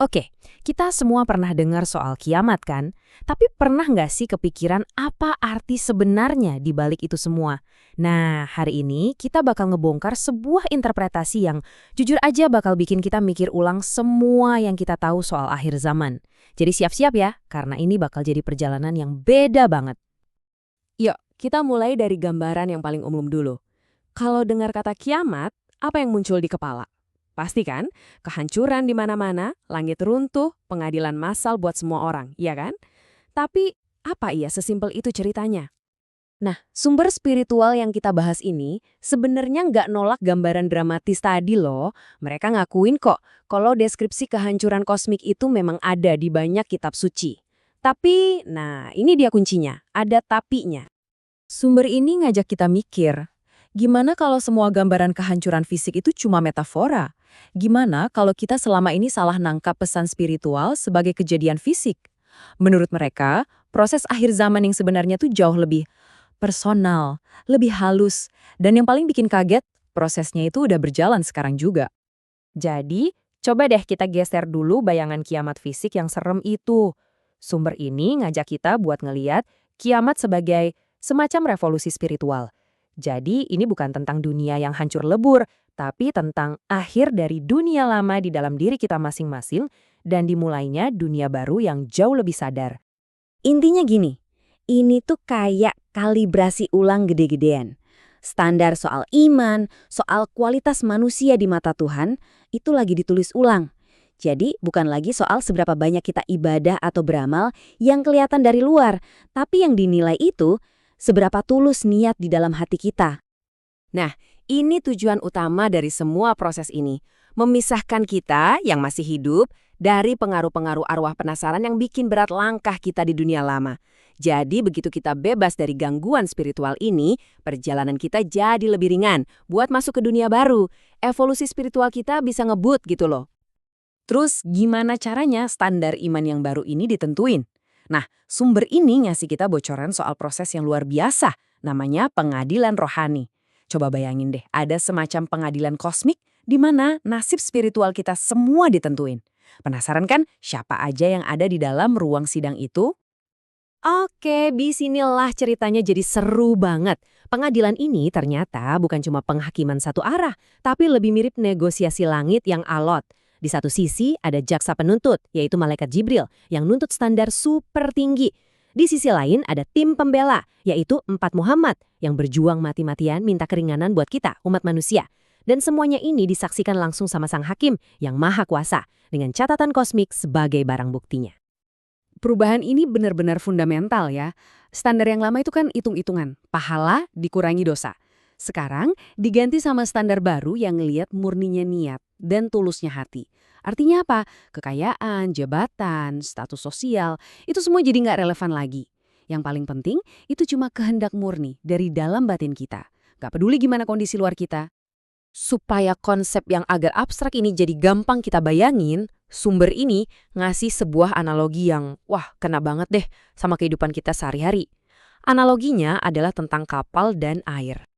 Oke, kita semua pernah dengar soal kiamat kan? Tapi pernah nggak sih kepikiran apa arti sebenarnya di balik itu semua? Nah, hari ini kita bakal ngebongkar sebuah interpretasi yang jujur aja bakal bikin kita mikir ulang semua yang kita tahu soal akhir zaman. Jadi siap-siap ya, karena ini bakal jadi perjalanan yang beda banget. Yuk, kita mulai dari gambaran yang paling umum dulu. Kalau dengar kata kiamat, apa yang muncul di kepala? Pasti kan, kehancuran di mana-mana, langit runtuh, pengadilan massal buat semua orang, iya kan? Tapi, apa iya sesimpel itu ceritanya? Nah, sumber spiritual yang kita bahas ini sebenarnya nggak nolak gambaran dramatis tadi loh. Mereka ngakuin kok kalau deskripsi kehancuran kosmik itu memang ada di banyak kitab suci. Tapi, nah ini dia kuncinya, ada tapinya. Sumber ini ngajak kita mikir, gimana kalau semua gambaran kehancuran fisik itu cuma metafora? Gimana kalau kita selama ini salah nangkap pesan spiritual sebagai kejadian fisik? Menurut mereka, proses akhir zaman yang sebenarnya tuh jauh lebih personal, lebih halus, dan yang paling bikin kaget, prosesnya itu udah berjalan sekarang juga. Jadi, coba deh kita geser dulu bayangan kiamat fisik yang serem itu. Sumber ini ngajak kita buat ngeliat kiamat sebagai semacam revolusi spiritual. Jadi, ini bukan tentang dunia yang hancur lebur, tapi tentang akhir dari dunia lama di dalam diri kita masing-masing dan dimulainya dunia baru yang jauh lebih sadar. Intinya gini, ini tuh kayak kalibrasi ulang gede-gedean. Standar soal iman, soal kualitas manusia di mata Tuhan, itu lagi ditulis ulang. Jadi bukan lagi soal seberapa banyak kita ibadah atau beramal yang kelihatan dari luar, tapi yang dinilai itu seberapa tulus niat di dalam hati kita. Nah, ini tujuan utama dari semua proses ini. Memisahkan kita yang masih hidup dari pengaruh-pengaruh arwah penasaran yang bikin berat langkah kita di dunia lama. Jadi begitu kita bebas dari gangguan spiritual ini, perjalanan kita jadi lebih ringan buat masuk ke dunia baru. Evolusi spiritual kita bisa ngebut gitu loh. Terus gimana caranya standar iman yang baru ini ditentuin? Nah, sumber ini ngasih kita bocoran soal proses yang luar biasa, namanya pengadilan rohani. Coba bayangin deh, ada semacam pengadilan kosmik di mana nasib spiritual kita semua ditentuin. Penasaran kan siapa aja yang ada di dalam ruang sidang itu? Oke, disinilah ceritanya jadi seru banget. Pengadilan ini ternyata bukan cuma penghakiman satu arah, tapi lebih mirip negosiasi langit yang alot. Di satu sisi ada jaksa penuntut, yaitu malaikat Jibril, yang nuntut standar super tinggi. Di sisi lain ada tim pembela, yaitu Empat Muhammad, yang berjuang mati-matian minta keringanan buat kita, umat manusia. Dan semuanya ini disaksikan langsung sama sang hakim yang maha kuasa, dengan catatan kosmik sebagai barang buktinya. Perubahan ini benar-benar fundamental ya. Standar yang lama itu kan hitung-hitungan, pahala dikurangi dosa. Sekarang diganti sama standar baru yang ngeliat murninya niat dan tulusnya hati. Artinya apa? Kekayaan, jabatan, status sosial, itu semua jadi nggak relevan lagi. Yang paling penting itu cuma kehendak murni dari dalam batin kita. Nggak peduli gimana kondisi luar kita. Supaya konsep yang agak abstrak ini jadi gampang kita bayangin, sumber ini ngasih sebuah analogi yang, wah, kena banget deh sama kehidupan kita sehari-hari. Analoginya adalah tentang kapal dan air.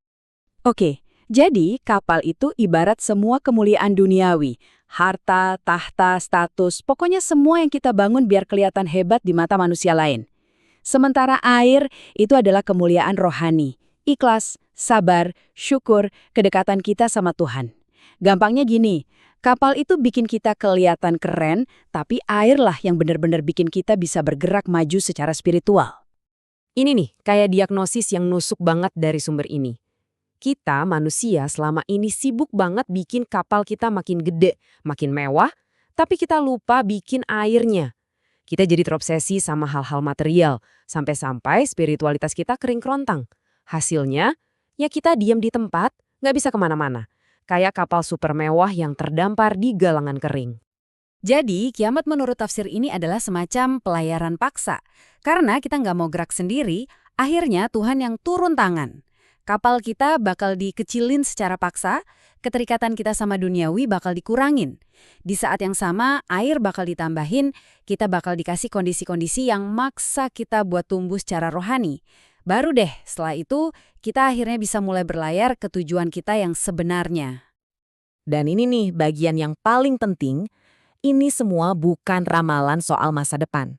Oke, jadi kapal itu ibarat semua kemuliaan duniawi. Harta, tahta, status, pokoknya semua yang kita bangun biar kelihatan hebat di mata manusia lain. Sementara air itu adalah kemuliaan rohani, ikhlas, sabar, syukur, kedekatan kita sama Tuhan. Gampangnya gini, kapal itu bikin kita kelihatan keren, tapi airlah yang benar-benar bikin kita bisa bergerak maju secara spiritual. Ini nih, kayak diagnosis yang nusuk banget dari sumber ini. Kita manusia selama ini sibuk banget bikin kapal kita makin gede, makin mewah, tapi kita lupa bikin airnya. Kita jadi terobsesi sama hal-hal material, sampai-sampai spiritualitas kita kering kerontang. Hasilnya, ya kita diam di tempat, nggak bisa kemana-mana. Kayak kapal super mewah yang terdampar di galangan kering. Jadi, kiamat menurut tafsir ini adalah semacam pelayaran paksa. Karena kita nggak mau gerak sendiri, akhirnya Tuhan yang turun tangan. Kapal kita bakal dikecilin secara paksa, keterikatan kita sama duniawi bakal dikurangin. Di saat yang sama, air bakal ditambahin, kita bakal dikasih kondisi-kondisi yang maksa kita buat tumbuh secara rohani. Baru deh, setelah itu, kita akhirnya bisa mulai berlayar ke tujuan kita yang sebenarnya. Dan ini nih bagian yang paling penting, Ini semua bukan ramalan soal masa depan.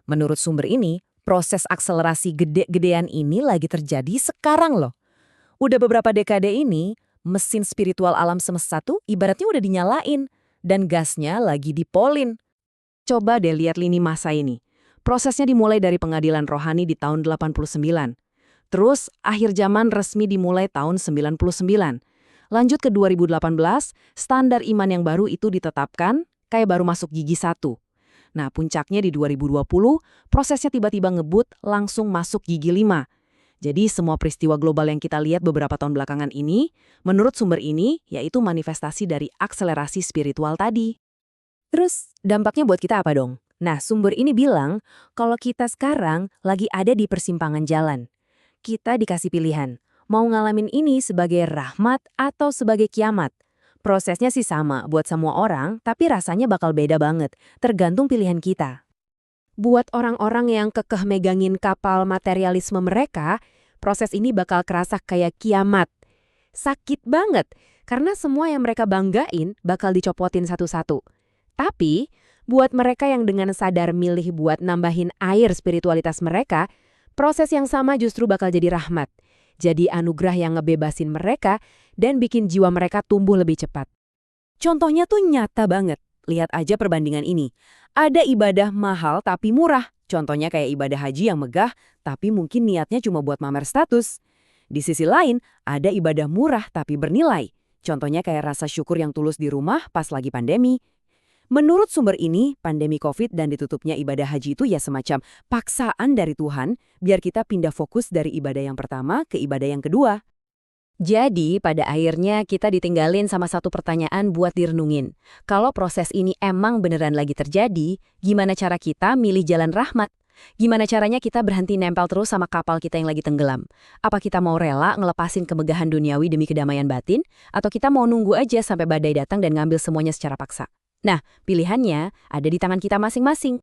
Menurut sumber ini, proses akselerasi gede-gedean ini lagi terjadi sekarang loh. Udah beberapa dekade ini, mesin spiritual alam semesta tuh ibaratnya udah dinyalain, dan gasnya lagi dipolin. Coba deh lihat lini masa ini. Prosesnya dimulai dari pengadilan rohani di tahun 89. Terus, akhir zaman resmi dimulai tahun 99. Lanjut ke 2018, standar iman yang baru itu ditetapkan, kayak baru masuk gigi 1. Nah, puncaknya di 2020, prosesnya tiba-tiba ngebut langsung masuk gigi 5. Jadi semua peristiwa global yang kita lihat beberapa tahun belakangan ini, menurut sumber ini, yaitu manifestasi dari akselerasi spiritual tadi. Terus, dampaknya buat kita apa dong? Nah, sumber ini bilang, kalau kita sekarang lagi ada di persimpangan jalan. Kita dikasih pilihan, mau ngalamin ini sebagai rahmat atau sebagai kiamat. Prosesnya sih sama buat semua orang, tapi rasanya bakal beda banget, tergantung pilihan kita. Buat orang-orang yang kekeh megangin kapal materialisme mereka, proses ini bakal kerasa kayak kiamat. Sakit banget, karena semua yang mereka banggain bakal dicopotin satu-satu. Tapi, buat mereka yang dengan sadar milih buat nambahin air spiritualitas mereka, proses yang sama justru bakal jadi rahmat. Jadi anugerah yang ngebebasin mereka dan bikin jiwa mereka tumbuh lebih cepat. Contohnya tuh nyata banget. Lihat aja perbandingan ini. Ada ibadah mahal tapi murah. Contohnya kayak ibadah haji yang megah tapi mungkin niatnya cuma buat mamer status. Di sisi lain, ada ibadah murah tapi bernilai. Contohnya kayak rasa syukur yang tulus di rumah pas lagi pandemi. Menurut sumber ini, pandemi COVID dan ditutupnya ibadah haji itu ya semacam paksaan dari Tuhan biar kita pindah fokus dari ibadah yang pertama ke ibadah yang kedua. Jadi, pada akhirnya kita ditinggalin sama satu pertanyaan buat direnungin. Kalau proses ini emang beneran lagi terjadi, gimana cara kita milih jalan rahmat? Gimana caranya kita berhenti nempel terus sama kapal kita yang lagi tenggelam? Apa kita mau rela ngelepasin kemegahan duniawi demi kedamaian batin? Atau kita mau nunggu aja sampai badai datang dan ngambil semuanya secara paksa? Nah, pilihannya ada di tangan kita masing-masing.